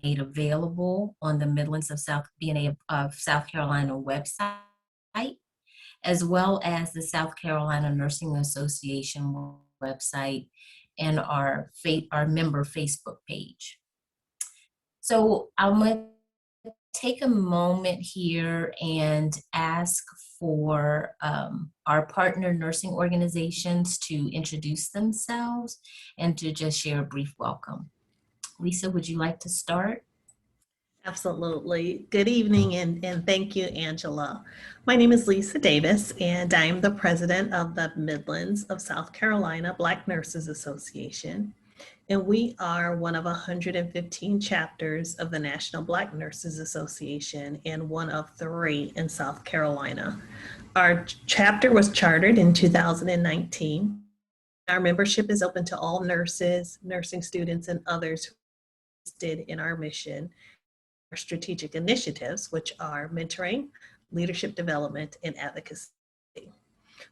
made available on the Midlands of South BNA of South Carolina website, as well as the South Carolina Nursing Association website and our member Facebook page. So I'm going to take a moment here and ask for our partner nursing organizations to introduce themselves and to just share a brief welcome. Lisa, would you like to start? Absolutely. Good evening and thank you, Angela. My name is Lisa Davis and I am the president of the Midlands of South Carolina Black Nurses Association. And we are one of 115 chapters of the National Black Nurses Association and one of 3 in South Carolina. Our chapter was chartered in 2019. Our membership is open to all nurses, nursing students, and others who are interested in our mission. Our strategic initiatives, which are mentoring, leadership development, and advocacy.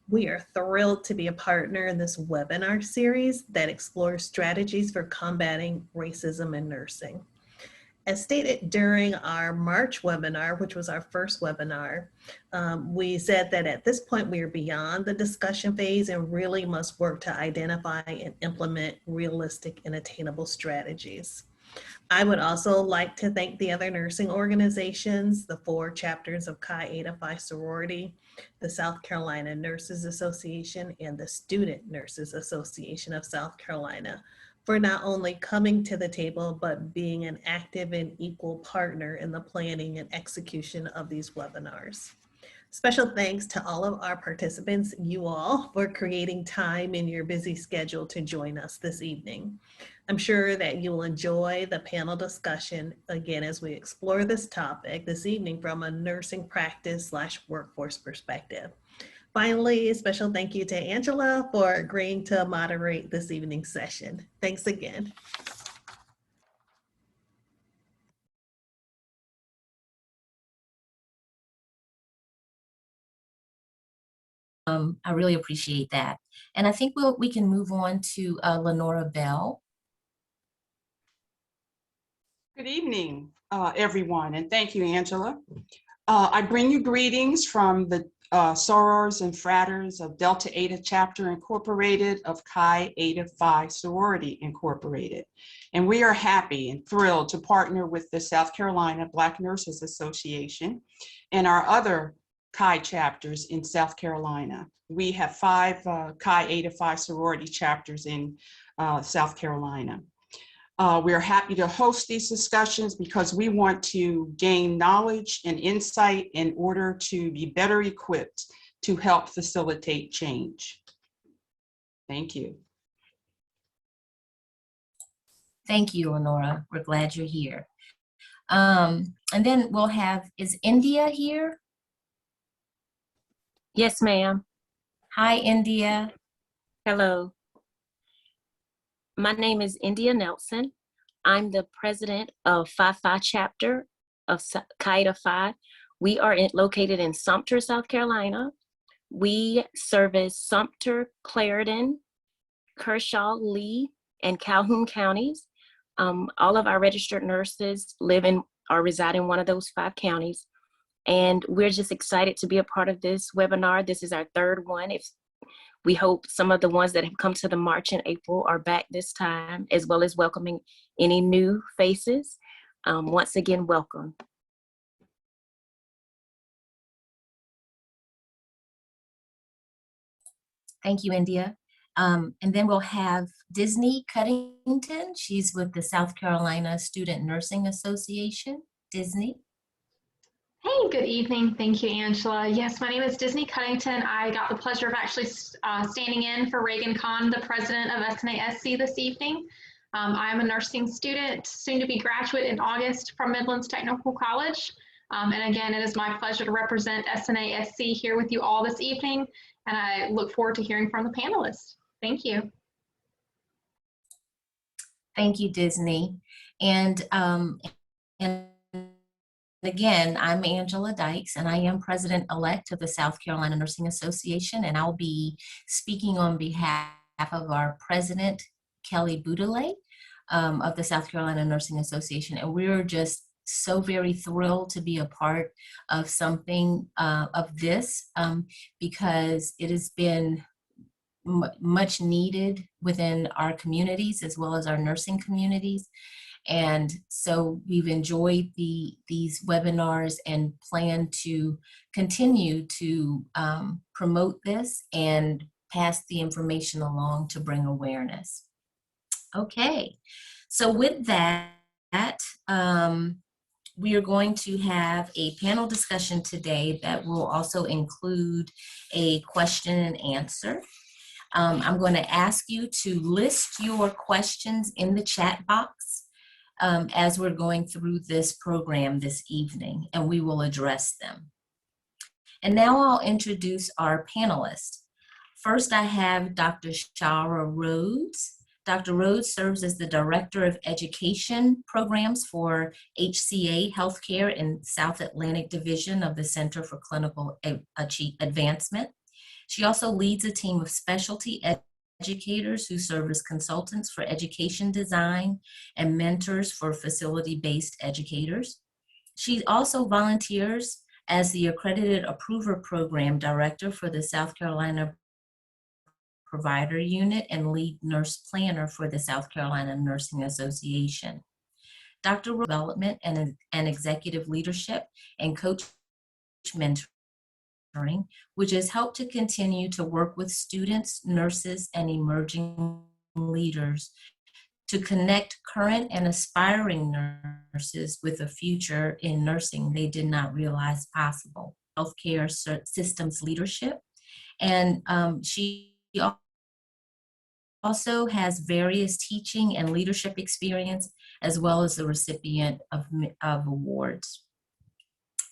We are thrilled to be a partner in this webinar series that explores strategies for combating racism in nursing. As stated during our March webinar, which was our first webinar, we said that at this point we are beyond the discussion phase and really must work to identify and implement realistic and attainable strategies. I would also like to thank the other nursing organizations, the 4 chapters of Chi Eta Phi Sorority, the South Carolina Nurses Association, and the Student Nurses Association of South Carolina for not only coming to the table, but being an active and equal partner in the planning and execution of these webinars. Special thanks to all of our participants, you all, for creating time in your busy schedule to join us this evening. I'm sure that you will enjoy the panel discussion again as we explore this topic this evening from a nursing practice / workforce perspective. Finally, a special thank you to Angela for agreeing to moderate this evening's session. Thanks again. I really appreciate that. And I think we can move on to Lenora Bell. Good evening, everyone, and thank you, Angela. I bring you greetings from the sorors and fratres of Delta Eta Chapter Incorporated of Chi Eta Phi Sorority Incorporated. And we are happy and thrilled to partner with the South Carolina Black Nurses Association and our other Chi chapters in South Carolina. We have 5 Chi Eta Phi sorority chapters in South Carolina. We are happy to host these discussions because we want to gain knowledge and insight in order to be better equipped to help facilitate change. Thank you. Thank you, Lenora. We're glad you're here. And then we'll have, is India here? Yes, ma'am. Hi, India. Hello. My name is India Nelson. I'm the president of Phi Phi chapter of Chi Eta Phi. We are located in Sumter, South Carolina. We service Sumter, Clarendon, Kershaw, Lee, and Calhoun counties. All of our registered nurses live in or reside in one of those 5 counties. And we're just excited to be a part of this webinar. This is our 3rd one. We hope some of the ones that have come to the March and April are back this time, as well as welcoming any new faces. Once again, welcome. Thank you, India. And then we'll have Disney Cuddington. She's with the South Carolina Student Nursing Association. Disney. Hey, good evening. Thank you, Angela. Yes, my name is Disney Cuddington. I got the pleasure of actually standing in for Reagan Kahn, the president of SNASC this evening. I'm a nursing student, soon to be graduate in August from Midlands Technical College. And again, it is my pleasure to represent SNASC here with you all this evening. And I look forward to hearing from the panelists. Thank you. Thank you, Disney. And again, I'm Angela Dykes, and I am president-elect of the South Carolina Nursing Association, and I'll be speaking on behalf of our president, Kelly Boudoulet. of the South Carolina Nursing Association, and we're just so very thrilled to be a part of something of this because it has been much needed within our communities as well as our nursing communities. And so we've enjoyed these webinars and plan to continue to promote this and pass the information along to bring awareness. Okay, so with that, we are going to have a panel discussion today that will also include a question and answer. I'm going to ask you to list your questions in the chat box as we're going through this program this evening, and we will address them. And now I'll introduce our panelists. First, I have Dr. Shara Rhodes. Dr. Rhodes serves as the Director of Education Programs for HCA Healthcare in South Atlantic Division of the Center for Clinical Advancement. She also leads a team of specialty educators who serve as consultants for education design and mentors for facility-based educators. She also volunteers as the Accredited Approver Program Director for the South Carolina Provider Unit and lead nurse planner for the South Carolina Nursing Association. Dr. Development and Executive Leadership and Coach Mentoring, which has helped to continue to work with students, nurses, and emerging leaders to connect current and aspiring nurses with a future in nursing they did not realize possible. Healthcare systems leadership, and she also has various teaching and leadership experience, as well as the recipient of awards.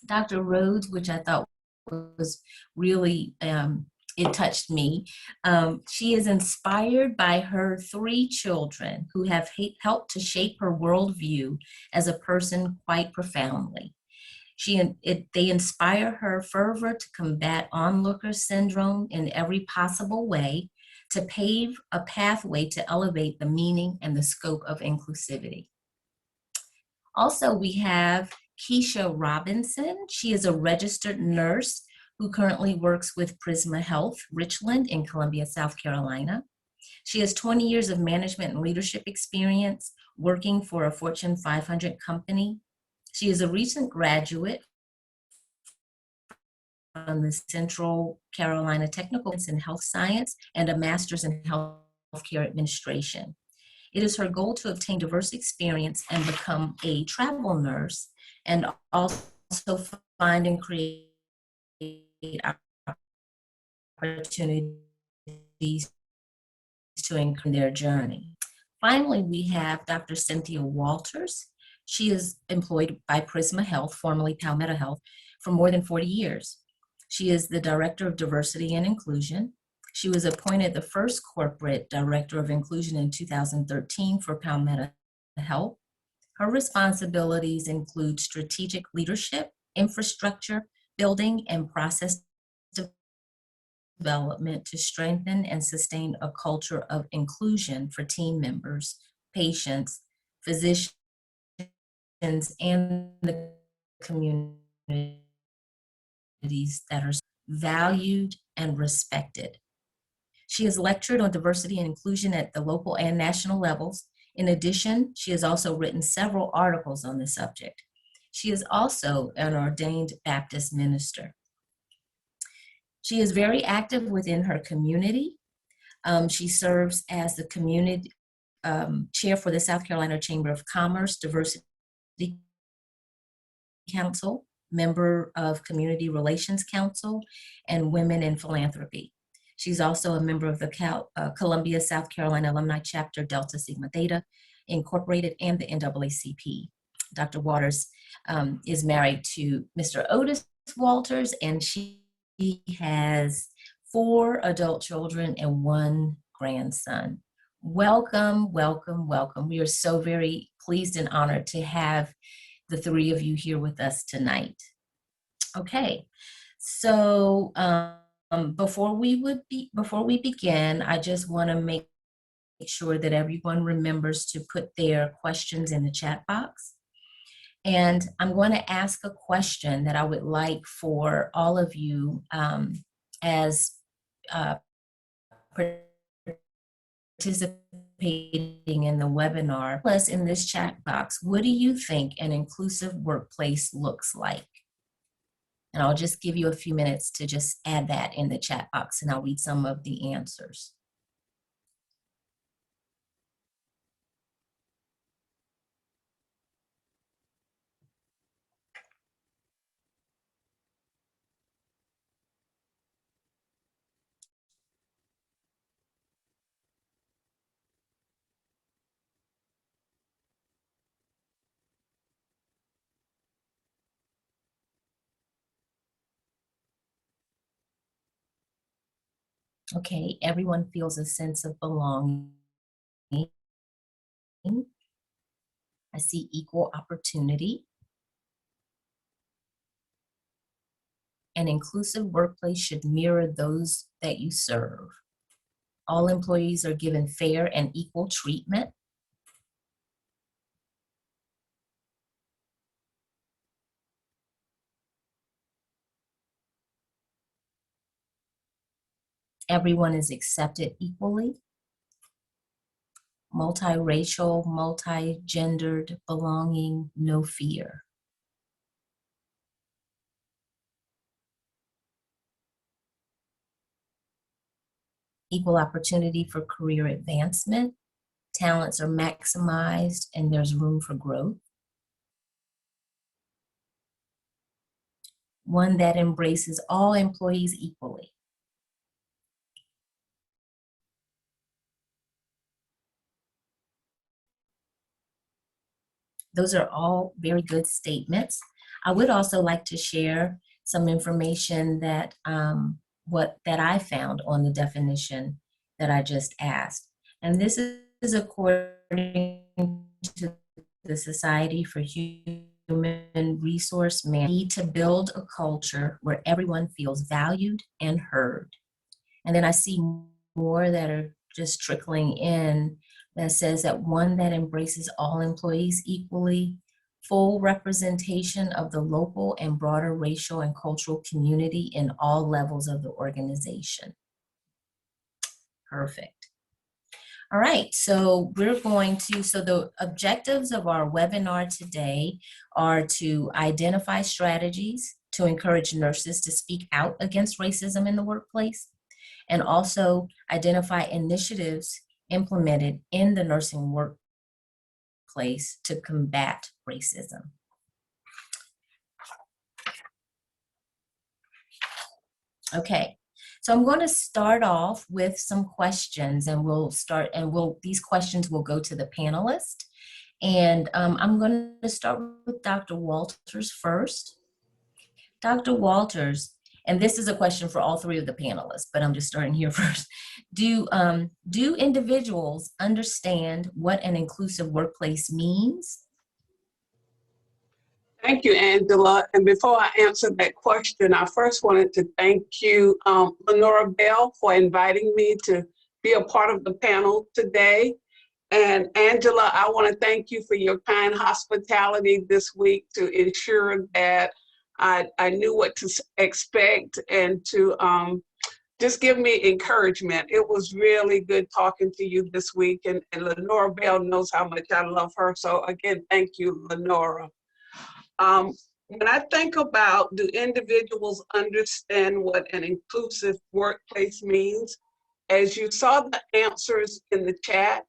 Dr. Rhodes, which I thought was really, it touched me. She is inspired by her 3 children who have helped to shape her worldview as a person quite profoundly. They inspire her fervor to combat onlooker syndrome in every possible way, to pave a pathway to elevate the meaning and the scope of inclusivity. Also, we have Keisha Robinson. She is a registered nurse who currently works with Prisma Health Richland in Columbia, South Carolina. She has 20 years of management and leadership experience working for a Fortune 500 company. She is a recent graduate from the Central Carolina Technical in Health Science and a master's in healthcare administration. It is her goal to obtain diverse experience and become a travel nurse, and also find and create opportunities to increase their journey. Finally, we have Dr. Cynthia Walters. She is employed by Prisma Health, formerly Palmetto Health, for more than 40 years. She is the Director of Diversity and Inclusion. She was appointed the first corporate Director of Inclusion in 2013 for Palmetto Health. Her responsibilities include strategic leadership, infrastructure, building, and process development to strengthen and sustain a culture of inclusion for team members, patients, physicians, and the communities that are valued and respected. She has lectured on diversity and inclusion at the local and national levels. In addition, she has also written several articles on the subject. She is also an ordained Baptist minister. She is very active within her community. She serves as the community chair for the South Carolina Chamber of Commerce Diversity Council, member of Community Relations Council, and Women in Philanthropy. She's also a member of the Columbia, South Carolina Alumni Chapter Delta Sigma Theta Incorporated and the NAACP. Dr. Waters is married to Mr. Otis Walters, and she has 4 adult children and 1 grandson. Welcome, welcome, welcome. We are so very pleased and honored to have the 3 of you here with us tonight. Okay, so before we begin, I just want to make sure that everyone remembers to put their questions in the chat box. And I'm going to ask a question that I would like for all of you as participating in the webinar. Plus, in this chat box, what do you think an inclusive workplace looks like? And I'll just give you a few minutes to just add that in the chat box, and I'll read some of the answers. Okay, everyone feels a sense of belonging. I see equal opportunity. An inclusive workplace should mirror those that you serve. All employees are given fair and equal treatment. Everyone is accepted equally. Multiracial, multi-gendered, belonging, no fear. Equal opportunity for career advancement. Talents are maximized and there's room for growth. One that embraces all employees equally. Those are all very good statements. I would also like to share some information that that I found on the definition that I just asked. And this is according to the Society for Human Resource Management. Need to build a culture where everyone feels valued and heard. And then I see more that are just trickling in that says that one that embraces all employees equally, full representation of the local and broader racial and cultural community in all levels of the organization. Perfect. All right, so we're going to, so the objectives of our webinar today are to identify strategies to encourage nurses to speak out against racism in the workplace, and also identify initiatives implemented in the nursing workplace to combat racism. Okay, so I'm going to start off with some questions, and these questions will go to the panelists. And I'm going to start with Dr. Walters first. Dr. Walters, and this is a question for all three of the panelists, but I'm just starting here first. Do individuals understand what an inclusive workplace means? Thank you, Angela. And before I answer that question, I first wanted to thank you, Lenora Bell, for inviting me to be a part of the panel today. And Angela, I want to thank you for your kind hospitality this week to ensure that I knew what to expect and to just give me encouragement. It was really good talking to you this week, and Lenora Bell knows how much I love her. So again, thank you, Lenora. When I think about, do individuals understand what an inclusive workplace means? As you saw the answers in the chat,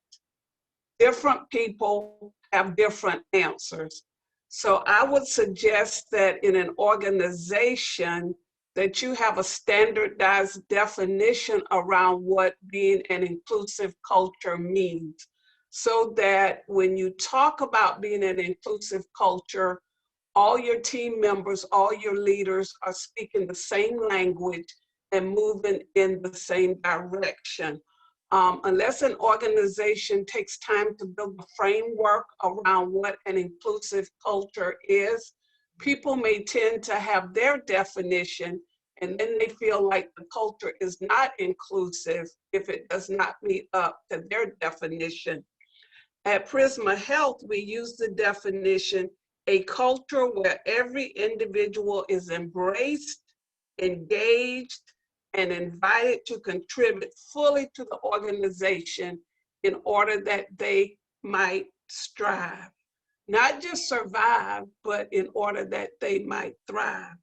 different people have different answers. So I would suggest that in an organization that you have a standardized definition around what being an inclusive culture means, so that when you talk about being an inclusive culture, all your team members, all your leaders are speaking the same language and moving in the same direction. Unless an organization takes time to build a framework around what an inclusive culture is, people may tend to have their definition And then they feel like the culture is not inclusive if it does not meet up to their definition. At Prisma Health, we use the definition, a culture where every individual is embraced, engaged, and invited to contribute fully to the organization in order that they might strive. Not just survive, but in order that they might thrive.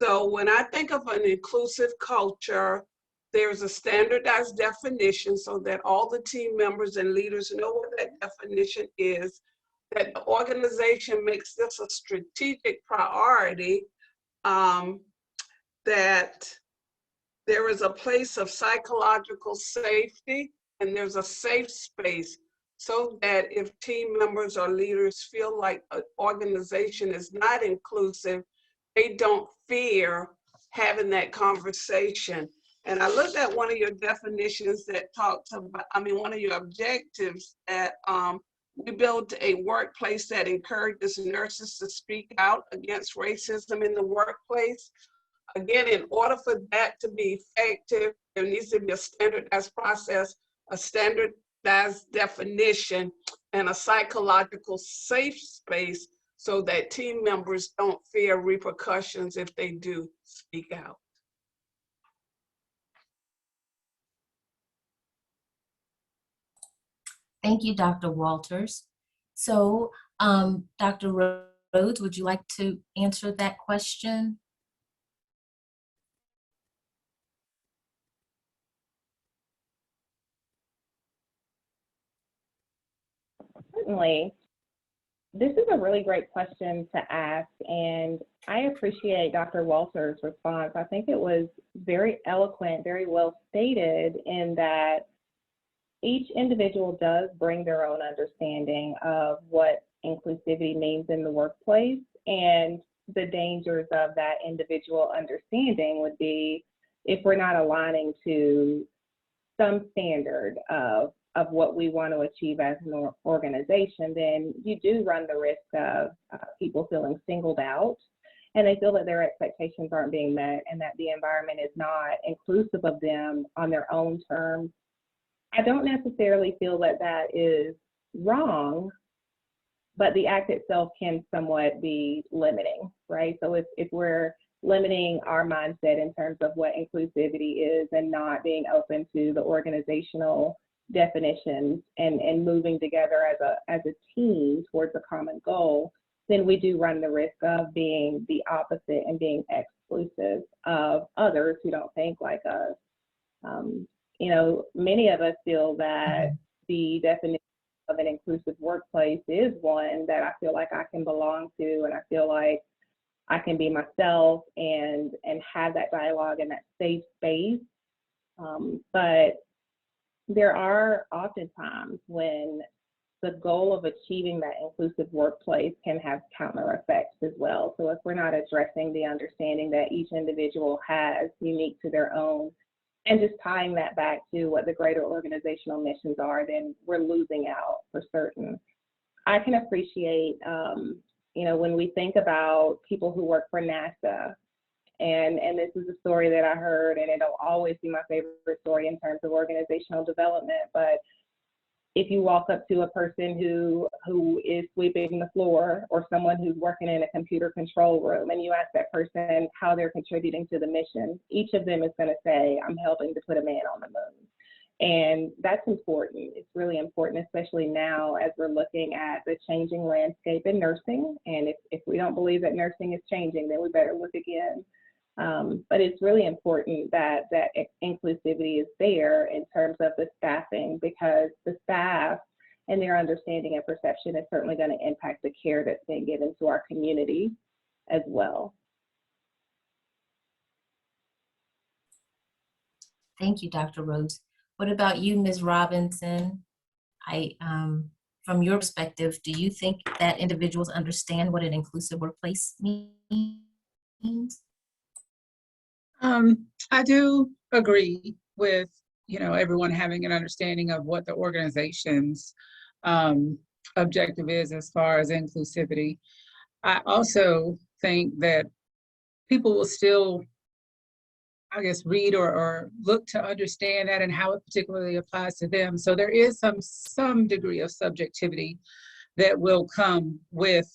So when I think of an inclusive culture, there's a standardized definition so that all the team members and leaders know what that definition is, that the organization makes this a strategic priority, that there is a place of psychological safety and there's a safe space so that if team members or leaders feel like an organization is not inclusive, they don't fear having that conversation. And I looked at one of your definitions that talks about, one of your objectives that we build a workplace that encourages nurses to speak out against racism in the workplace. Again, in order for that to be effective, there needs to be a standardized process, a standardized definition, and a psychological safe space so that team members don't fear repercussions if they do speak out. Thank you, Dr. Walters. So, Dr. Rhodes, would you like to answer that question? Certainly. This is a really great question to ask, and I appreciate Dr. Walters' response. I think it was very eloquent, very well stated in that each individual does bring their own understanding of what inclusivity means in the workplace, and the dangers of that individual understanding would be if we're not aligning to some standard of what we want to achieve as an organization, then you do run the risk of people feeling singled out, and they feel that their expectations aren't being met and that the environment is not inclusive of them on their own terms. I don't necessarily feel that that is wrong, but the act itself can somewhat be limiting, right? So if we're limiting our mindset in terms of what inclusivity is and not being open to the organizational definitions and moving together as a team towards a common goal, then we do run the risk of being the opposite and being exclusive of others who don't think like us. Many of us feel that the definition of an inclusive workplace is one that I feel like I can belong to, and I feel like I can be myself and have that dialogue in that safe space. But there are often times when the goal of achieving that inclusive workplace can have counter effects as well. So if we're not addressing the understanding that each individual has unique to their own, and just tying that back to what the greater organizational missions are, then we're losing out for certain. I can appreciate, when we think about people who work for NASA, and this is a story that I heard, and it'll always be my favorite story in terms of organizational development, but if you walk up to a person who is sweeping the floor or someone who's working in a computer control room and you ask that person how they're contributing to the mission, each of them is going to say, I'm helping to put a man on the moon. And that's important. It's really important, especially now as we're looking at the changing landscape in nursing. And if we don't believe that nursing is changing, then we better look again. But it's really important that inclusivity is there in terms of the staffing, because the staff and their understanding and perception is certainly going to impact the care that's being given to our community as well. Thank you, Dr. Rhodes. What about you, Ms. Robinson? From your perspective, do you think that individuals understand what an inclusive workplace means? I do agree with, everyone having an understanding of what the organization's objective is as far as inclusivity. I also think that people will still I guess, read or look to understand that and how it particularly applies to them. So there is some degree of subjectivity that will come with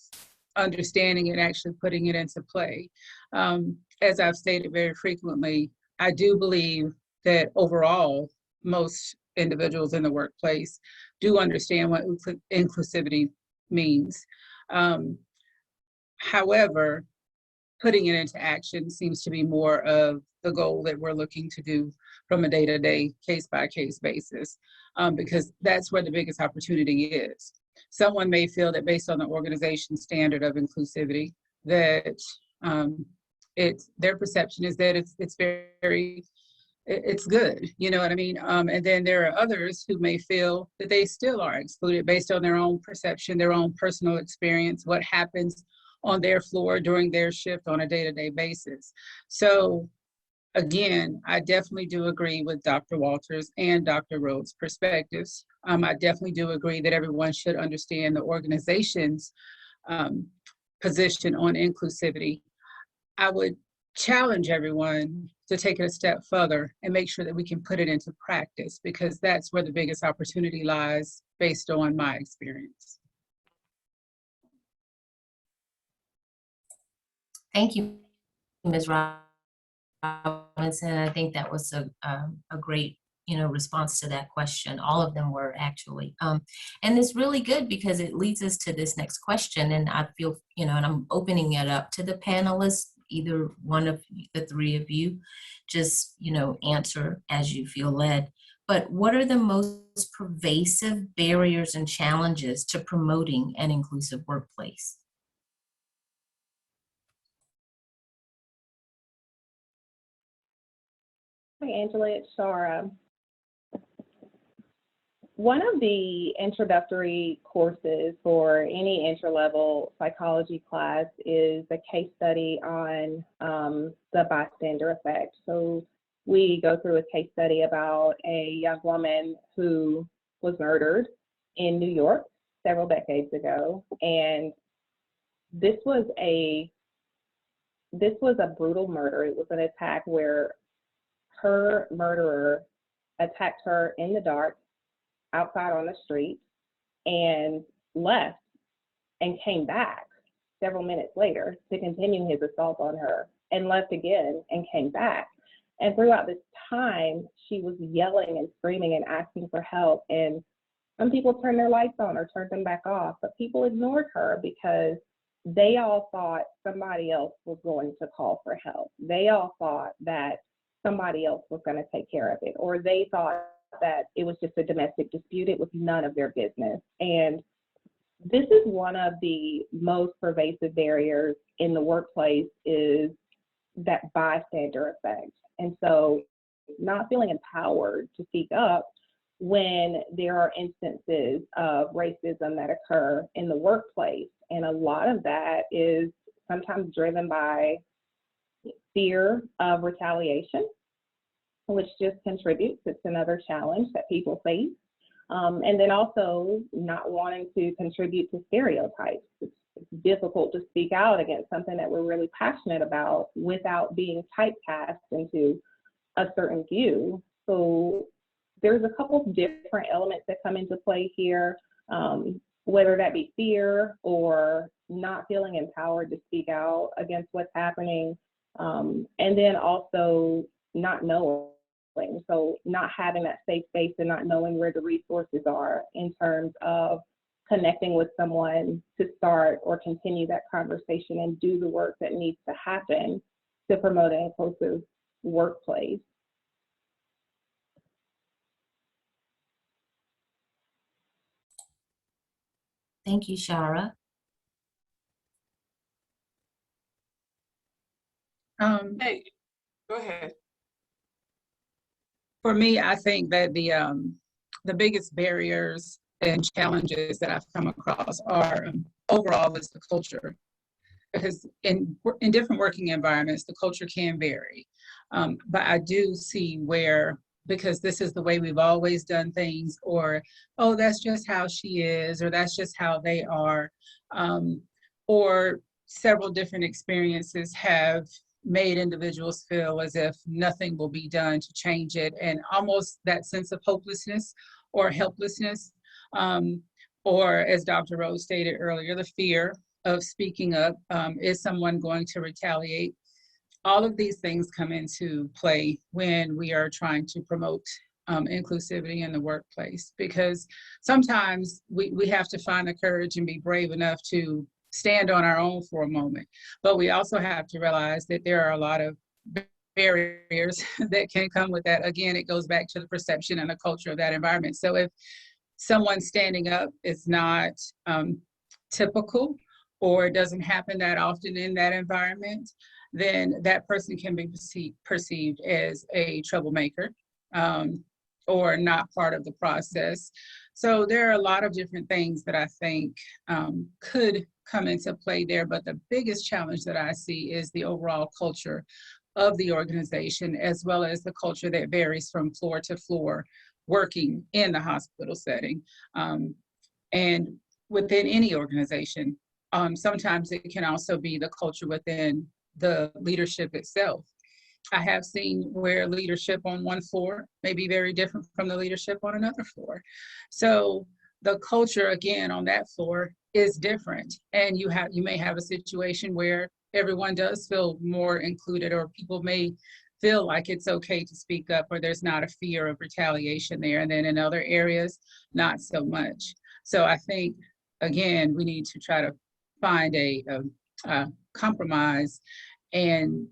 understanding and actually putting it into play. As I've stated very frequently, I do believe that overall, most individuals in the workplace do understand what inclusivity means. However, putting it into action seems to be more of the goal that we're looking to do from a day-to-day, case-by-case basis, because that's where the biggest opportunity is. Someone may feel that based on the organization's standard of inclusivity, that their perception is that it's good, you know what I mean? And then there are others who may feel that they still are excluded based on their own perception, their own personal experience, what happens on their floor during their shift on a day-to-day basis. So again, I definitely do agree with Dr. Walters and Dr. Rhodes' perspectives. I definitely do agree that everyone should understand the organization's position on inclusivity. I would challenge everyone to take it a step further and make sure that we can put it into practice, because that's where the biggest opportunity lies based on my experience. Thank you, Ms. Robinson. I think that was a great, response to that question. All of them were actually. And it's really good because it leads us to this next question. And I feel, and I'm opening it up to the panelists, either one of the three of you, just, answer as you feel led. But what are the most pervasive barriers and challenges to promoting an inclusive workplace? Hi, Angela, it's Shara. One of the introductory courses for any entry-level psychology class is a case study on the bystander effect. So we go through a case study about a young woman who was murdered in New York several decades ago. And this was a brutal murder. It was an attack where her murderer attacked her in the dark outside on the street and left and came back several minutes later to continue his assault on her, and left again and came back. And throughout this time, she was yelling and screaming and asking for help. And some people turned their lights on or turned them back off, but people ignored her because they all thought somebody else was going to call for help. They all thought that somebody else was going to take care of it, or they thought that it was just a domestic dispute. It was none of their business. And this is one of the most pervasive barriers in the workplace, is that bystander effect. And so not feeling empowered to speak up when there are instances of racism that occur in the workplace. And a lot of that is sometimes driven by fear of retaliation, which just contributes. It's another challenge that people face. And then also not wanting to contribute to stereotypes. It's difficult to speak out against something that we're really passionate about without being typecast into a certain view. So there's a couple of different elements that come into play here, whether that be fear or not feeling empowered to speak out against what's happening, and then also not knowing. So not having that safe space and not knowing where the resources are in terms of connecting with someone to start or continue that conversation and do the work that needs to happen to promote an inclusive workplace. Thank you, Shara. Hey, go ahead. For me, I think that the biggest barriers and challenges that I've come across are overall is the culture, because in different working environments, the culture can vary. But I do see where, because this is the way we've always done things, or, oh, that's just how she is, or that's just how they are, or several different experiences have made individuals feel as if nothing will be done to change it, and almost that sense of hopelessness or helplessness, or as Dr. Rose stated earlier, the fear of speaking up. Is someone going to retaliate? All of these things come into play when we are trying to promote inclusivity in the workplace, because sometimes we have to find the courage and be brave enough to stand on our own for a moment. But we also have to realize that there are a lot of barriers that can come with that. Again, it goes back to the perception and the culture of that environment. So if someone standing up is not typical, or doesn't happen that often in that environment, then that person can be perceived as a troublemaker, or not part of the process. So there are a lot of different things that I think could come into play there, but the biggest challenge that I see is the overall culture of the organization, as well as the culture that varies from floor to floor, working in the hospital setting. And within any organization, sometimes it can also be the culture within the leadership itself. I have seen where leadership on one floor may be very different from the leadership on another floor. So the culture, again, on that floor is different. And you may have a situation where everyone does feel more included, or people may feel like it's okay to speak up, or there's not a fear of retaliation there. And then in other areas, not so much. So I think, again, we need to try to find a compromise and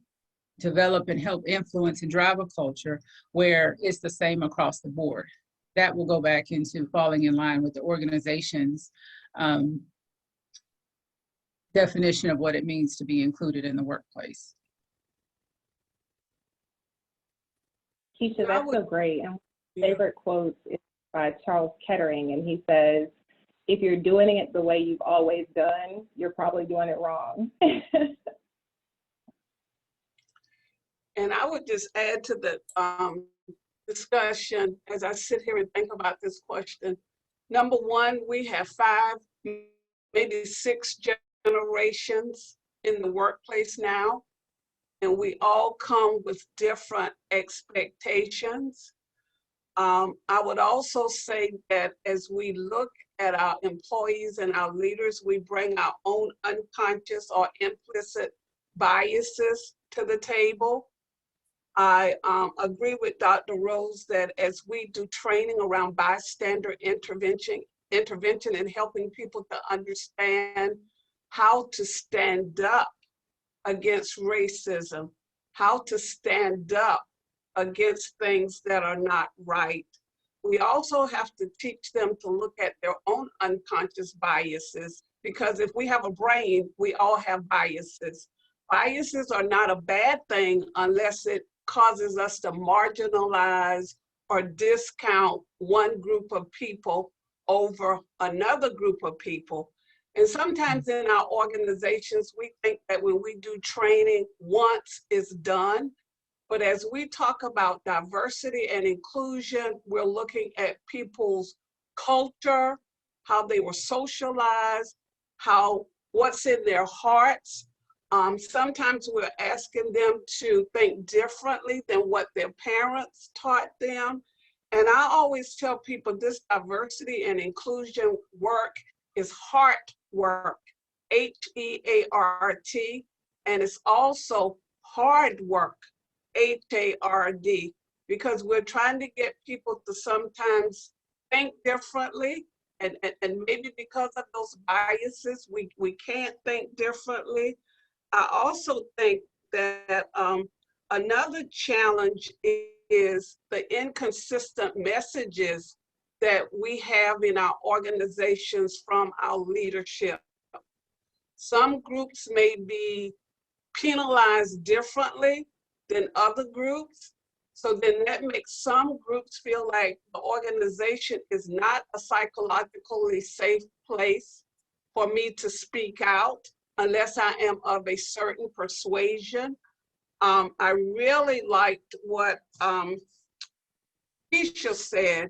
develop and help influence and drive a culture where it's the same across the board. That will go back into falling in line with the organization's definition of what it means to be included in the workplace. Keisha, that's so great. And my favorite quote is by Charles Kettering, and he says, if you're doing it the way you've always done, you're probably doing it wrong. And I would just add to the discussion as I sit here and think about this question. Number one, we have 5, maybe 6 generations in the workplace now, and we all come with different expectations. I would also say that as we look at our employees and our leaders, we bring our own unconscious or implicit biases to the table. I agree with Dr. Rose that as we do training around bystander intervention and helping people to understand how to stand up against racism, how to stand up against things that are not right. We also have to teach them to look at their own unconscious biases, because if we have a brain, we all have biases. Biases are not a bad thing unless it causes us to marginalize or discount one group of people over another group of people. And sometimes in our organizations, we think that when we do training, once it's done. But as we talk about diversity and inclusion, we're looking at people's culture, how they were socialized, what's in their hearts. Sometimes we're asking them to think differently than what their parents taught them. And I always tell people this diversity and inclusion work is heart work, H-E-A-R-T, and it's also hard work, H-A-R-D, because we're trying to get people to sometimes think differently. And maybe because of those biases, we can't think differently. I also think that another challenge is the inconsistent messages that we have in our organizations from our leadership. Some groups may be penalized differently than other groups. So then that makes some groups feel like the organization is not a psychologically safe place for me to speak out unless I am of a certain persuasion. I really liked what Keisha said.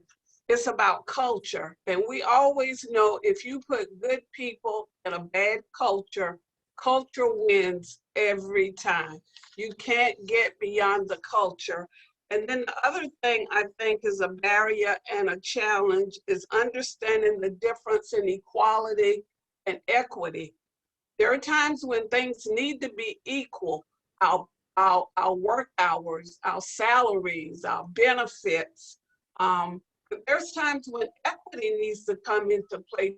It's about culture. And we always know if you put good people in a bad culture, culture wins every time. You can't get beyond the culture. And then the other thing I think is a barrier and a challenge is understanding the difference in equality and equity. There are times when things need to be equal. Our work hours, our salaries, our benefits. But there's times when equity needs to come into play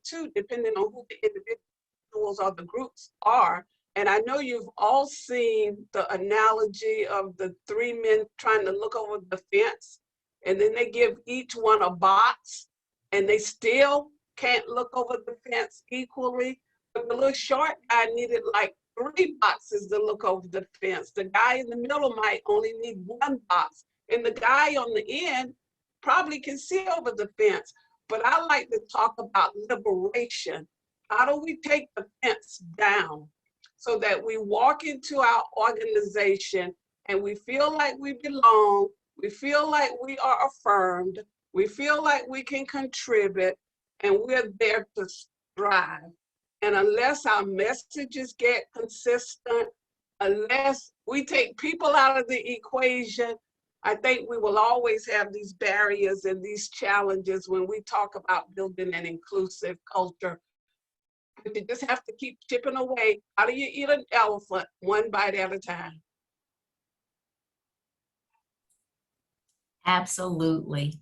too, depending on who the individuals or the groups are. And I know you've all seen the analogy of the three men trying to look over the fence, and then they give each one a box, and they still can't look over the fence equally. But the little short guy needed like 3 boxes to look over the fence. The guy in the middle might only need 1 box, and the guy on the end probably can see over the fence. But I like to talk about liberation. How do we take the fence down so that we walk into our organization and we feel like we belong, we feel like we are affirmed, we feel like we can contribute, and we're there to strive. And unless our messages get consistent, unless we take people out of the equation, I think we will always have these barriers and these challenges when we talk about building an inclusive culture. But you just have to keep chipping away. How do you eat an elephant? 1 bite at a time. Absolutely.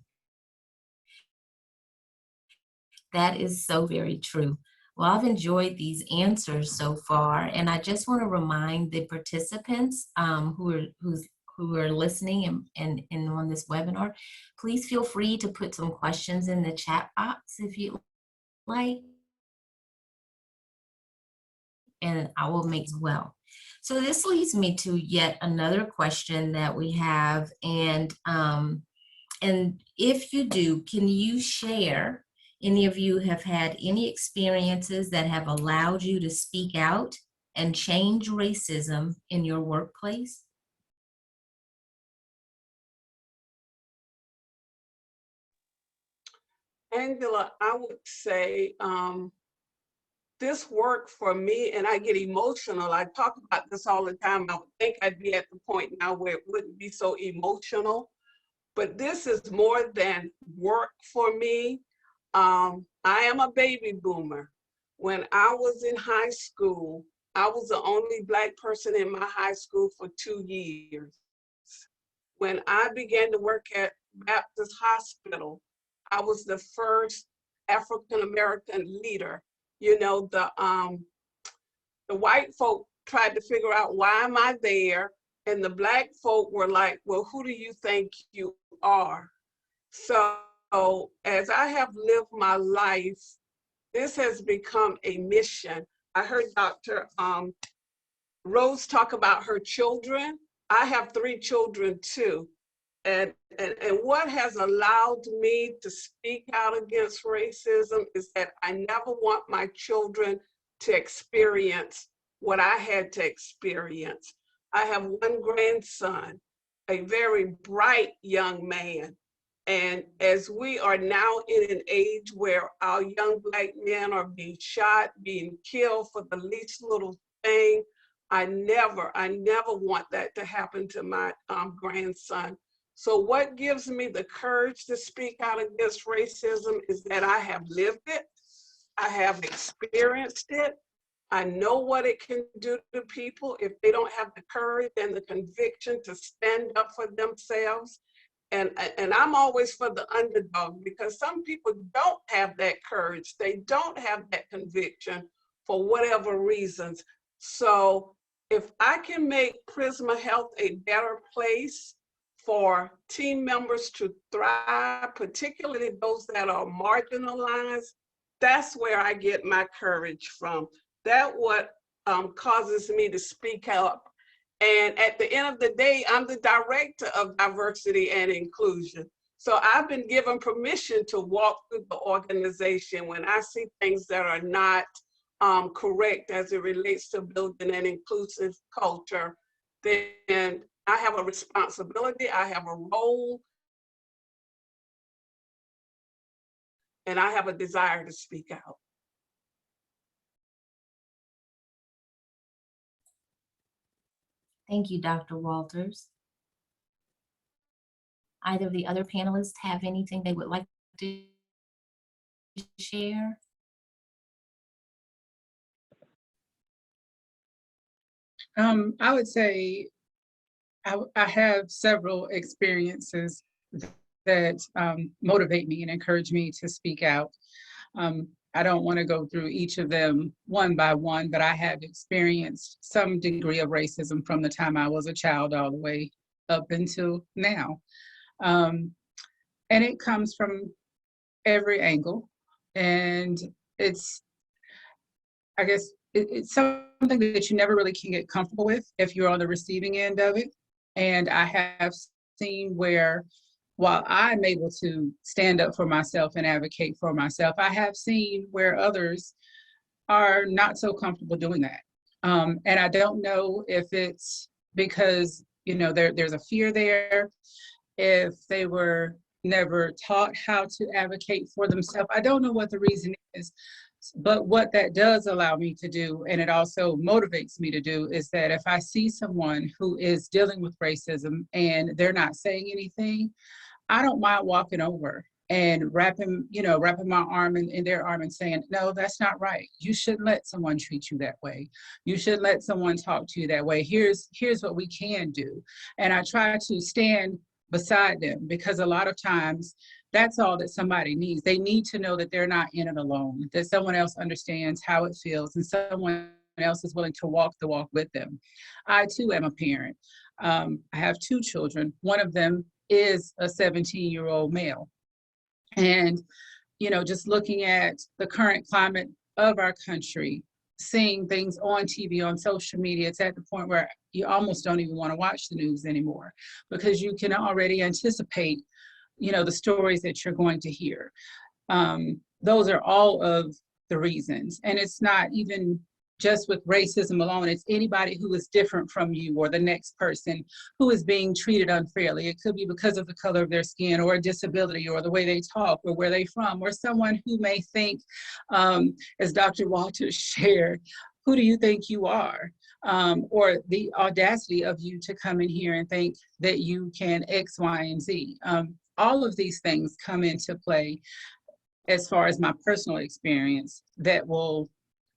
That is so very true. Well, I've enjoyed these answers so far, and I just want to remind the participants who are listening and on this webinar, please feel free to put some questions in the chat box if you like, and I will make as well. So this leads me to yet another question that we have, and if you do, can you share, any of you have had any experiences that have allowed you to speak out and change racism in your workplace? Angela, I would say this worked for me, and I get emotional. I talk about this all the time. I would think I'd be at the point now where it wouldn't be so emotional, but this is more than work for me. I am a baby boomer. When I was in high school, I was the only Black person in my high school for 2 years. When I began to work at Baptist Hospital, I was the first African-American leader. You know, the white folk tried to figure out, why am I there? And the Black folk were like, well, who do you think you are? So as I have lived my life, this has become a mission. I heard Dr. Rose talk about her children. I have 3 children too. And what has allowed me to speak out against racism is that I never want my children to experience what I had to experience. I have 1 grandson, a very bright young man. And as we are now in an age where our young Black men are being shot, being killed for the least little thing, I never want that to happen to my grandson. So what gives me the courage to speak out against racism is that I have lived it, I have experienced it, I know what it can do to people if they don't have the courage and the conviction to stand up for themselves. And I'm always for the underdog, because some people don't have that courage, they don't have that conviction for whatever reasons. So if I can make Prisma Health a better place for team members to thrive, particularly those that are marginalized, that's where I get my courage from. That's what causes me to speak up. And at the end of the day, I'm the director of diversity and inclusion. So I've been given permission to walk through the organization when I see things that are not correct as it relates to building an inclusive culture. Then I have a responsibility, I have a role, and I have a desire to speak out. Thank you, Dr. Walters. Either of the other panelists have anything they would like to share? I would say I have several experiences that motivate me and encourage me to speak out. I don't want to go through each of them one by one, but I have experienced some degree of racism from the time I was a child all the way up until now. And it comes from every angle. And it's, I guess, it's something that you never really can get comfortable with if you're on the receiving end of it. And I have seen where, while I'm able to stand up for myself and advocate for myself, I have seen where others are not so comfortable doing that. And I don't know if it's because, you know, there's a fear there, if they were never taught how to advocate for themselves. I don't know what the reason is. But what that does allow me to do, and it also motivates me to do, is that if I see someone who is dealing with racism and they're not saying anything, I don't mind walking over and wrapping my arm in their arm and saying, no, that's not right. You shouldn't let someone treat you that way. You shouldn't let someone talk to you that way. Here's what we can do. And I try to stand beside them, because a lot of times that's all that somebody needs. They need to know that they're not in it alone, that someone else understands how it feels and someone else is willing to walk the walk with them. I too am a parent. I have 2 children. One of them is a 17-year-old male. And, you know, just looking at the current climate of our country, seeing things on TV, on social media, it's at the point where you almost don't even want to watch the news anymore, because you can already anticipate, you know, the stories that you're going to hear. Those are all of the reasons. And it's not even just with racism alone, it's anybody who is different from you or the next person who is being treated unfairly. It could be because of the color of their skin or a disability or the way they talk or where they're from, or someone who may think, as Dr. Walters shared, who do you think you are? Or the audacity of you to come in here and think that you can X, Y, and Z. All of these things come into play as far as my personal experience that will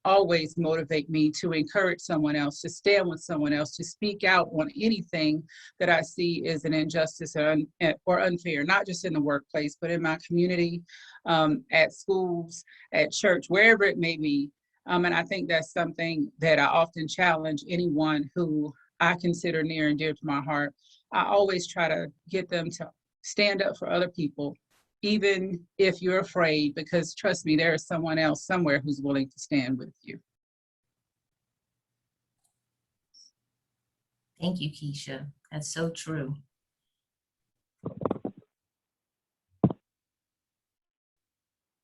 always motivate me to encourage someone else, to stand with someone else, to speak out on anything that I see as an injustice or unfair, not just in the workplace, but in my community, at schools, at church, wherever it may be. And I think that's something that I often challenge anyone who I consider near and dear to my heart. I always try to get them to stand up for other people, even if you're afraid, because trust me, there is someone else somewhere who's willing to stand with you. Thank you, Keisha. That's so true.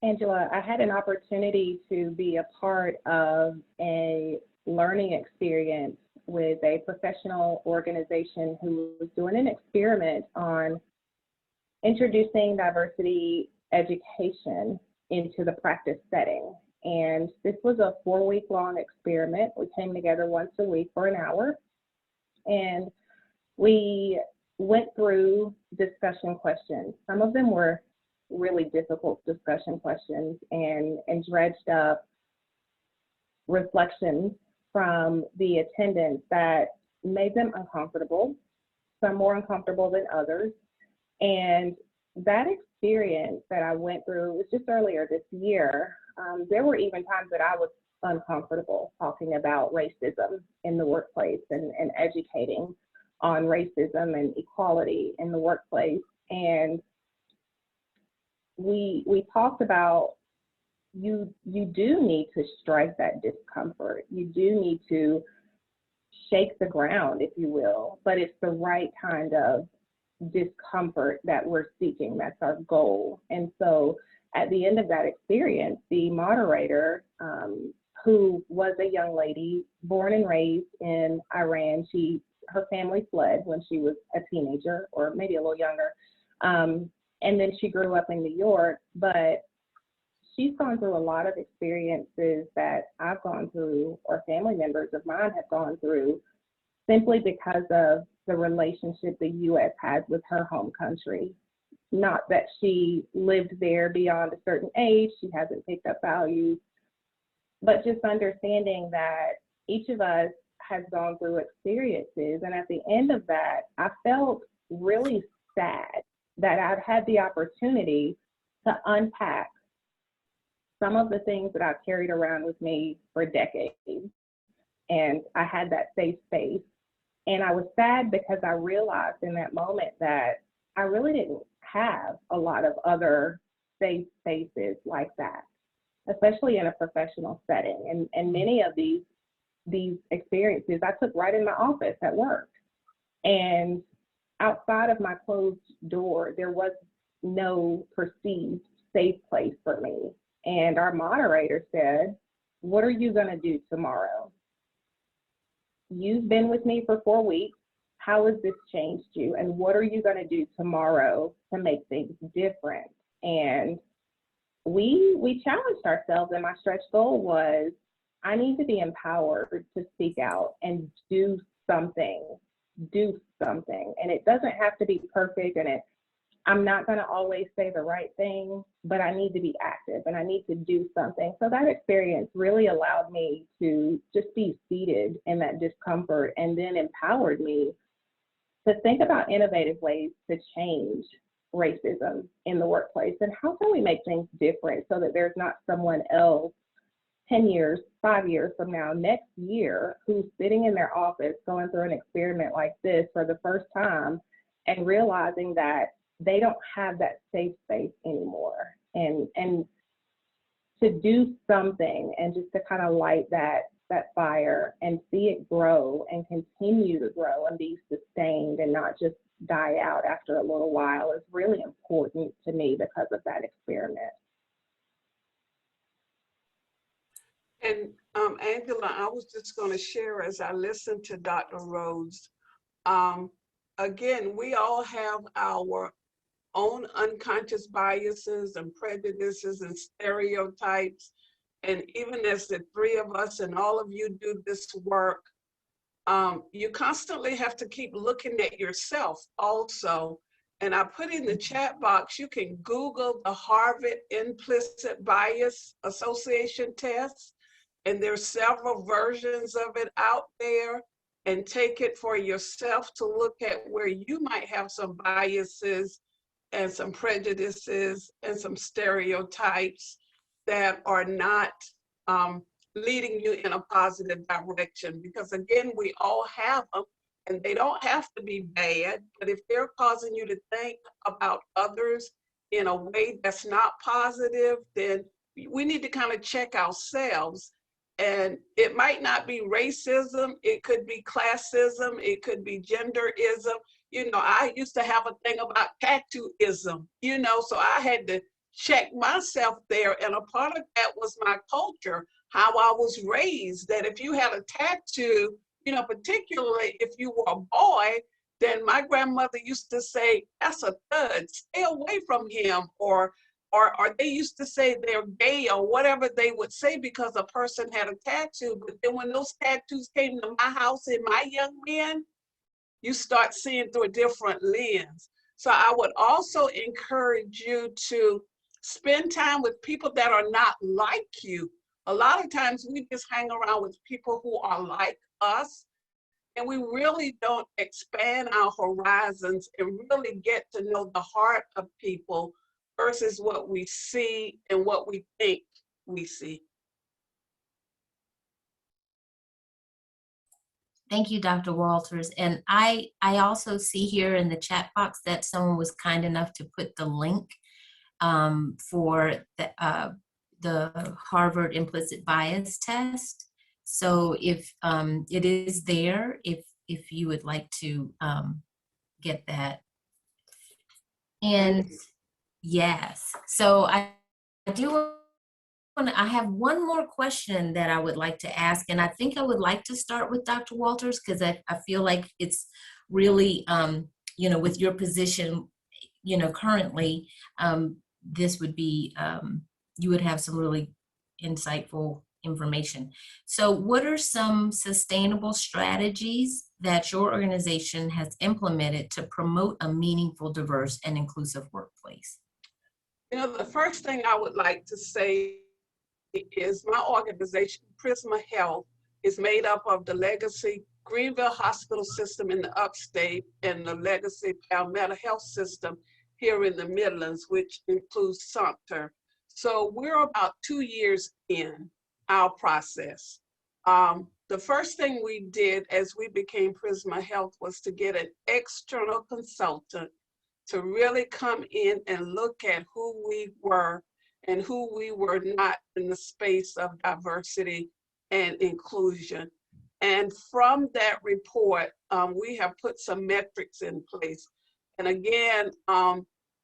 Angela, I had an opportunity to be a part of a learning experience with a professional organization who was doing an experiment on introducing diversity education into the practice setting. And this was a 4-week-long experiment. We came together once a week for an hour, and we went through discussion questions. Some of them were really difficult discussion questions and dredged up reflections from the attendants that made them uncomfortable, some more uncomfortable than others. And that experience that I went through was just earlier this year. There were even times that I was uncomfortable talking about racism in the workplace and educating on racism and equality in the workplace. And we talked about you do need to strike that discomfort. You do need to shake the ground, if you will, but it's the right kind of discomfort that we're seeking. That's our goal. And so at the end of that experience, the moderator, who was a young lady born and raised in Iran, her family fled when she was a teenager or maybe a little younger. And then she grew up in New York, but she's gone through a lot of experiences that I've gone through or family members of mine have gone through simply because of the relationship the U.S. has with her home country. Not that she lived there beyond a certain age, she hasn't picked up values, but just understanding that each of us has gone through experiences. And at the end of that, I felt really sad that I'd had the opportunity to unpack some of the things that I've carried around with me for decades. And I had that safe space. And I was sad because I realized in that moment that I really didn't have a lot of other safe spaces like that, especially in a professional setting. And many of these experiences I took right in my office at work. And outside of my closed door, there was no perceived safe place for me. And our moderator said, "What are you going to do tomorrow? You've been with me for 4 weeks. How has this changed you? And what are you going to do tomorrow to make things different?" And we challenged ourselves, and my stretch goal was, I need to be empowered to speak out and do something. And it doesn't have to be perfect, and I'm not going to always say the right thing, but I need to be active and I need to do something. So that experience really allowed me to just be seated in that discomfort, and then empowered me to think about innovative ways to change racism in the workplace. And how can we make things different so that there's not someone else 10 years, 5 years from now, next year, who's sitting in their office going through an experiment like this for the first time and realizing that they don't have that safe space anymore. And to do something and just to kind of light that fire and see it grow and continue to grow and be sustained and not just die out after a little while is really important to me because of that experiment. And Angela, I was just going to share as I listened to Dr. Rhodes. Again, we all have our own unconscious biases and prejudices and stereotypes. And even as the three of us and all of you do this work, you constantly have to keep looking at yourself also. And I put in the chat box, you can Google the Harvard Implicit Bias Association test, and there's several versions of it out there, and take it for yourself to look at where you might have some biases and some prejudices and some stereotypes that are not leading you in a positive direction. Because again, we all have them, and they don't have to be bad, but if they're causing you to think about others in a way that's not positive, then we need to kind of check ourselves. And it might not be racism, it could be classism, it could be genderism. You know, I used to have a thing about tattooism, you know, so I had to check myself there. And a part of that was my culture, how I was raised, that if you had a tattoo, you know, particularly if you were a boy, then my grandmother used to say, "That's a thug, stay away from him," or they used to say they're gay, or whatever they would say because a person had a tattoo. But then when those tattoos came to my house and my young men, you start seeing through a different lens. So I would also encourage you to spend time with people that are not like you. A lot of times we just hang around with people who are like us, and we really don't expand our horizons and really get to know the heart of people versus what we see and what we think we see. Thank you, Dr. Walters. And I also see here in the chat box that someone was kind enough to put the link for the Harvard Implicit Bias Test. So if it is there, if you would like to get that. And yes, so I have one more question that I would like to ask, and I think I would like to start with Dr. Walters, because I feel like it's really, you know, with your position, you know, currently, this would be, you would have some really insightful information. So what are some sustainable strategies that your organization has implemented to promote a meaningful, diverse, and inclusive workplace? You know, the first thing I would like to say is my organization, Prisma Health, is made up of the Legacy Greenville Hospital System in the upstate and the Legacy Palmetto Health System here in the Midlands, which includes Sumter. So we're about 2 years in our process. The first thing we did as we became Prisma Health was to get an external consultant to really come in and look at who we were and who we were not in the space of diversity and inclusion. And from that report, we have put some metrics in place. And again,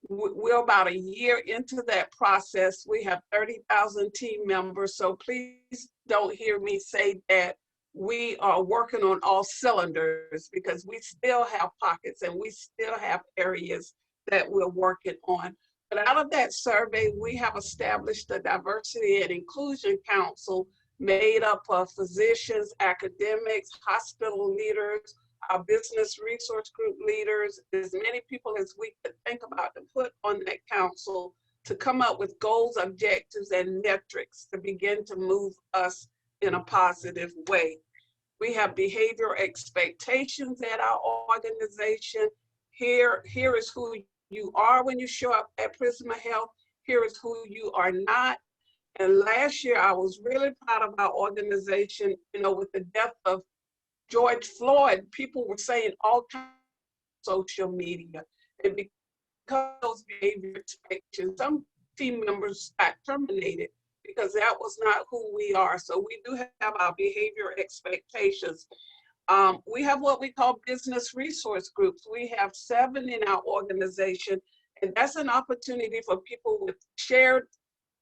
we're about a year into that process. We have 30,000 team members, so please don't hear me say that we are working on all cylinders, because we still have pockets and we still have areas that we're working on. But out of that survey, we have established a Diversity and Inclusion Council made up of physicians, academics, hospital leaders, our business resource group leaders, as many people as we could think about to put on that council to come up with goals, objectives, and metrics to begin to move us in a positive way. We have behavioral expectations at our organization. Here is who you are when you show up at Prisma Health. Here is who you are not. And last year, I was really proud of our organization. You know, with the death of George Floyd, people were saying all kinds of social media. And because of those behavior expectations, some team members got terminated because that was not who we are. So we do have our behavior expectations. We have what we call business resource groups. We have 7 in our organization, and that's an opportunity for people with shared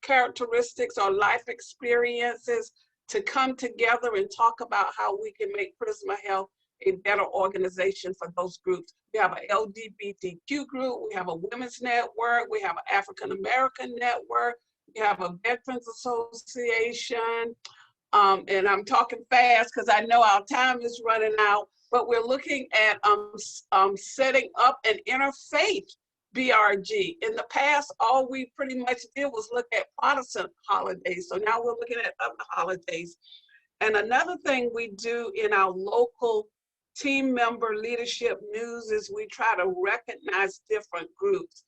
characteristics or life experiences to come together and talk about how we can make Prisma Health a better organization for those groups. We have an LGBTQ group, we have a women's network, we have an African American network, we have a Veterans Association, and I'm talking fast because I know our time is running out, but we're looking at setting up an interfaith BRG. In the past, all we pretty much did was look at Protestant holidays. So now we're looking at other holidays. And another thing we do in our local team member leadership news is we try to recognize different groups.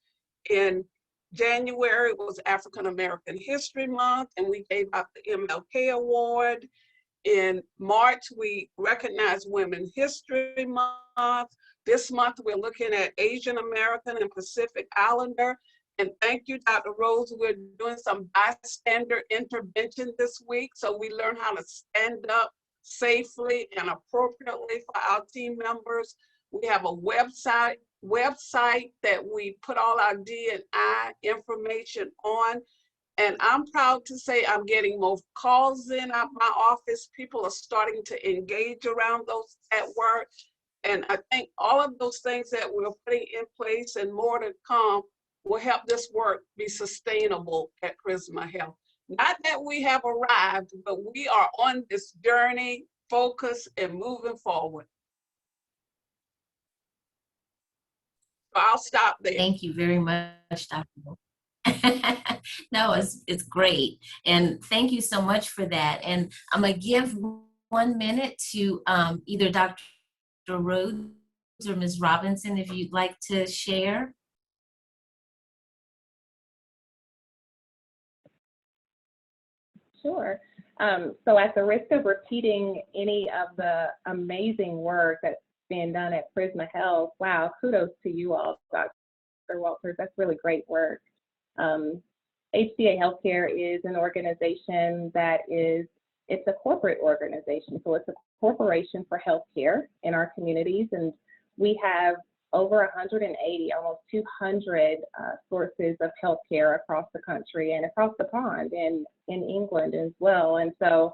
In January was African American History Month, and we gave out the MLK Award. In March, we recognized Women's History Month. This month, we're looking at Asian American and Pacific Islander. And thank you, Dr. Rose, we're doing some bystander intervention this week. So we learn how to stand up safely and appropriately for our team members. We have a website that we put all our D&I information on. And I'm proud to say I'm getting more calls in at my office. People are starting to engage around those at work. And I think all of those things that we're putting in place and more to come will help this work be sustainable at Prisma Health. Not that we have arrived, but we are on this journey, focused and moving forward. So I'll stop there. Thank you very much, Dr. No, it's great. And thank you so much for that. And I'm going to give 1 minute to either Dr. Rhodes or Ms. Robinson, if you'd like to share. Sure. So at the risk of repeating any of the amazing work that's being done at Prisma Health, wow, kudos to you all, Dr. Walters. That's really great work. HCA Healthcare is an organization that it's a corporate organization. So it's a corporation for healthcare in our communities. And we have over 180, almost 200 sources of healthcare across the country and across the pond in England as well. And so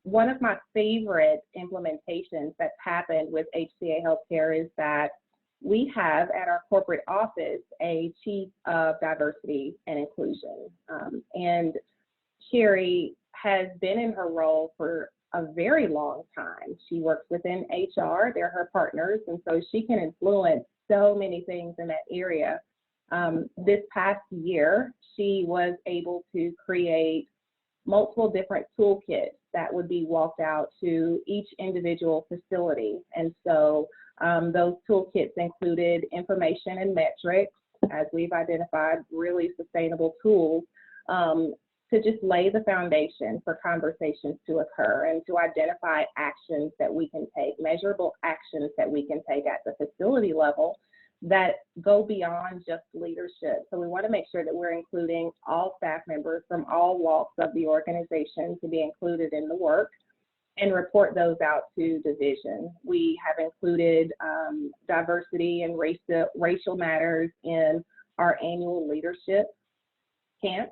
one of my favorite implementations that's happened with HCA Healthcare is that we have at our corporate office a chief of diversity and inclusion. And Sherry has been in her role for a very long time. She works within HR, they're her partners, and so she can influence so many things in that area. This past year, she was able to create multiple different toolkits that would be walked out to each individual facility. And so those toolkits included information and metrics, as we've identified, really sustainable tools to just lay the foundation for conversations to occur and to identify actions that we can take, measurable actions that we can take at the facility level that go beyond just leadership. So we want to make sure that we're including all staff members from all walks of the organization to be included in the work and report those out to division. We have included diversity and racial matters in our annual leadership camp.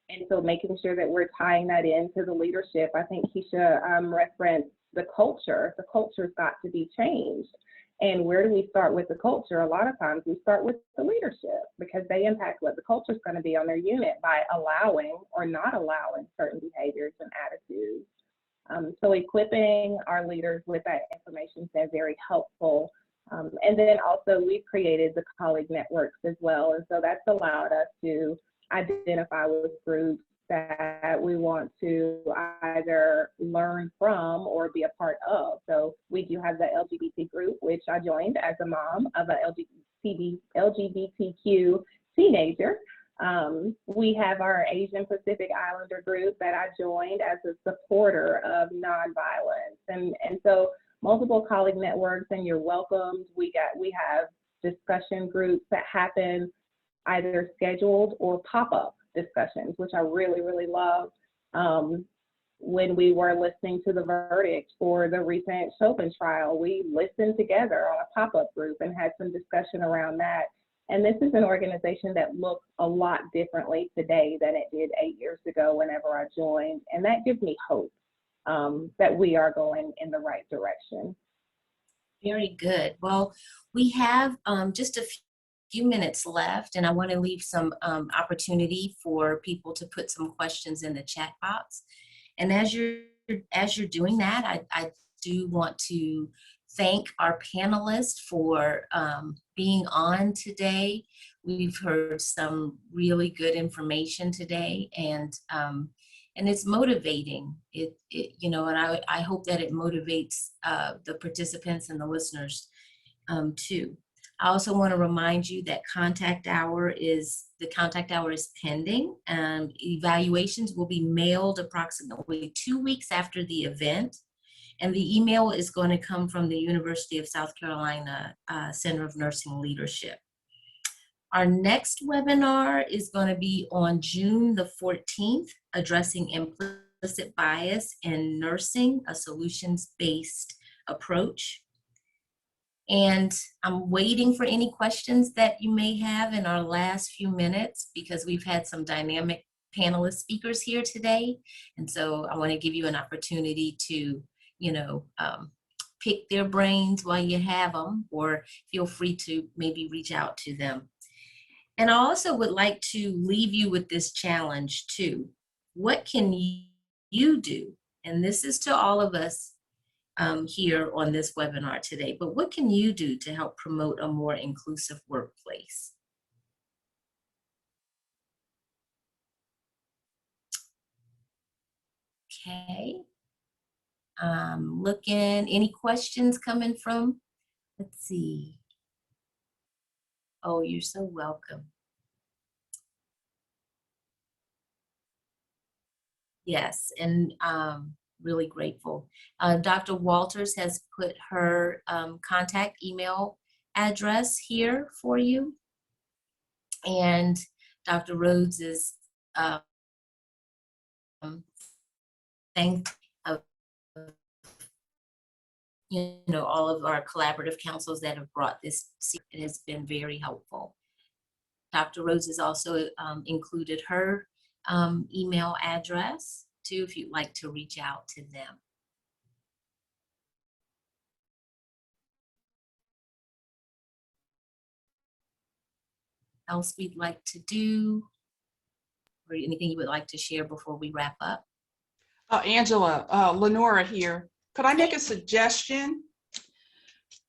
And so making sure that we're tying that into the leadership. I think Keisha referenced the culture. The culture's got to be changed. And where do we start with the culture? A lot of times we start with the leadership because they impact what the culture is going to be on their unit by allowing or not allowing certain behaviors and attitudes. So equipping our leaders with that information has been very helpful. And then also we've created the colleague networks as well. And so that's allowed us to identify with groups that we want to either learn from or be a part of. So we do have the LGBT group, which I joined as a mom of a LGBTQ teenager. We have our Asian Pacific Islander group that I joined as a supporter of nonviolence. And so multiple colleague networks, and you're welcomed. We have discussion groups that happen either scheduled or pop-up discussions, which I really, really love. When we were listening to the verdict for the recent Chauvin trial, we listened together on a pop-up group and had some discussion around that. And this is an organization that looks a lot differently today than it did 8 years ago whenever I joined. And that gives me hope that we are going in the right direction. Very good. Well, we have just a few minutes left, and I want to leave some opportunity for people to put some questions in the chat box. And as you're doing that, I do want to thank our panelists for being on today. We've heard some really good information today, and it's motivating. It you know, and I hope that it motivates the participants and the listeners too. I also want to remind you that the contact hour is pending. Evaluations will be mailed approximately 2 weeks after the event. And the email is going to come from the University of South Carolina Center of Nursing Leadership. Our next webinar is going to be on June the 14th, addressing implicit bias in nursing, a solutions-based approach. And I'm waiting for any questions that you may have in our last few minutes because we've had some dynamic panelist speakers here today. And so I want to give you an opportunity to, pick their brains while you have them, or feel free to maybe reach out to them. And I also would like to leave you with this challenge too. What can you do? And this is to all of us here on this webinar today, but what can you do to help promote a more inclusive workplace? Okay. Looking, any questions coming from, let's see. Oh, you're so welcome. Yes, and really grateful. Dr. Walters has put her contact email address here for you. And Dr. Rhodes is thank all of our collaborative councils that have brought this. It has been very helpful. Dr. Rhodes has also included her email address too, if you'd like to reach out to them. Else we'd like to do, or anything you would like to share before we wrap up? Angela, Lenora here. Could I make a suggestion?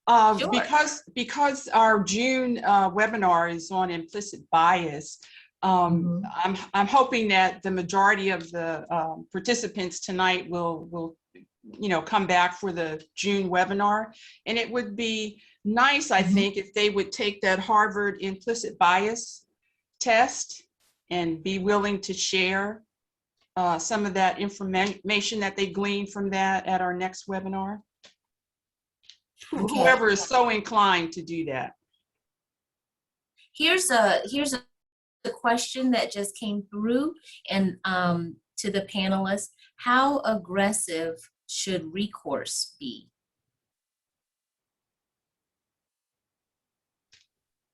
Sure. Because our June webinar is on implicit bias, I'm hoping that the majority of the participants tonight will come back for the June webinar. And it would be nice, I think, if they would take that Harvard implicit bias test and be willing to share some of that information that they gleaned from that at our next webinar. Okay. Whoever is so inclined to do that. Here's a question that just came through, and to the panelists: how aggressive should recourse be?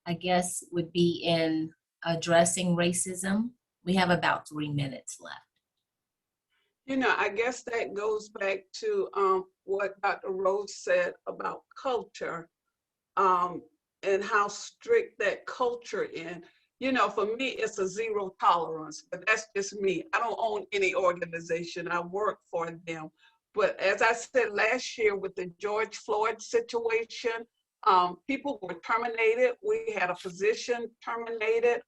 I guess would be in addressing racism. We have about 3 minutes left. I guess that goes back to what Dr. Rose said about culture, and how strict that culture is. For me, it's a zero tolerance, but that's just me. I don't own any organization. I work for them. But as I said last year with the George Floyd situation, people were terminated. We had a position terminated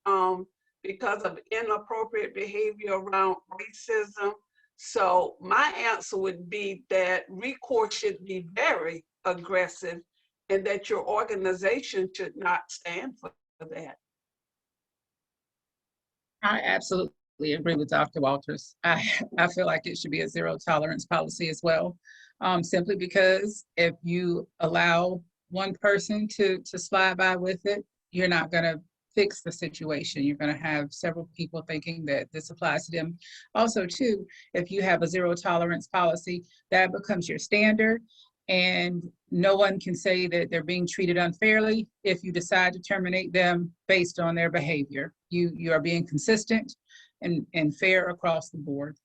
because of inappropriate behavior around racism. So my answer would be that recourse should be very aggressive, and that your organization should not stand for that. I absolutely agree with Dr. Walters. I feel like it should be a zero tolerance policy as well, simply because if you allow one person to slide by with it, you're not going to fix the situation. You're going to have several people thinking that this applies to them. Also, too, if you have a zero tolerance policy, that becomes your standard, and no one can say that they're being treated unfairly if you decide to terminate them based on their behavior. You are being consistent and fair across the board.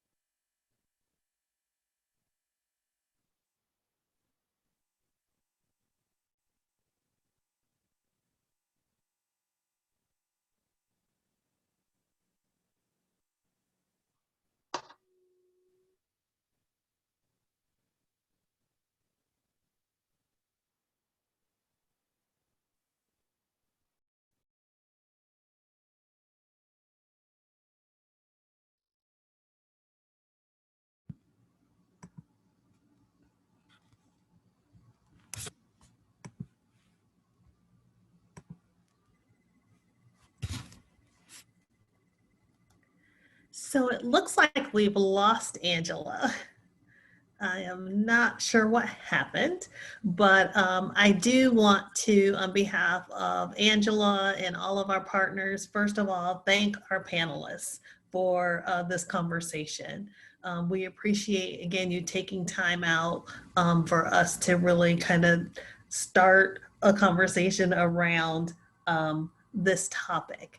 So it looks like we've lost Angela. I am not sure what happened, but I do want to, on behalf of Angela and all of our partners, first of all, thank our panelists for this conversation. We appreciate, again, you taking time out for us to really kind of start a conversation around this topic.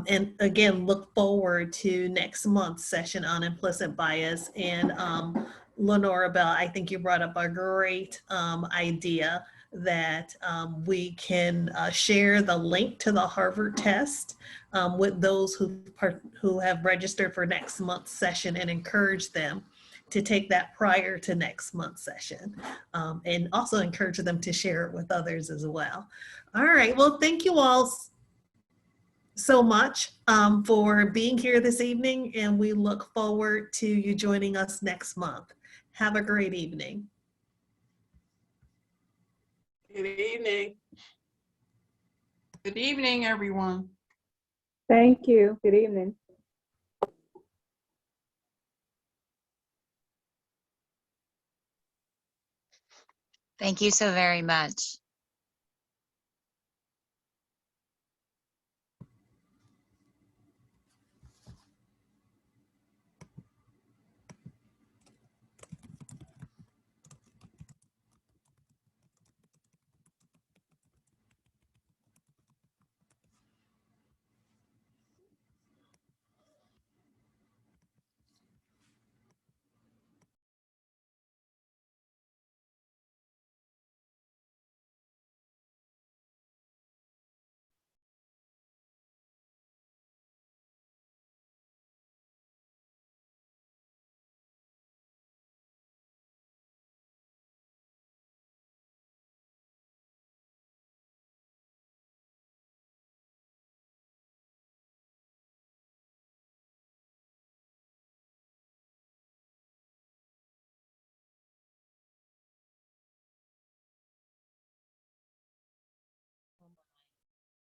And again, look forward to next month's session on implicit bias. And Lenora Bell, I think you brought up a great idea that we can share the link to the Harvard test with those who have registered for next month's session, and encourage them to take that prior to next month's session, and also encourage them to share it with others as well. All right, well, thank you all so much for being here this evening, and we look forward to you joining us next month. Have a great evening. Good evening. Good evening, everyone. Thank you. Good evening. Thank you so very much.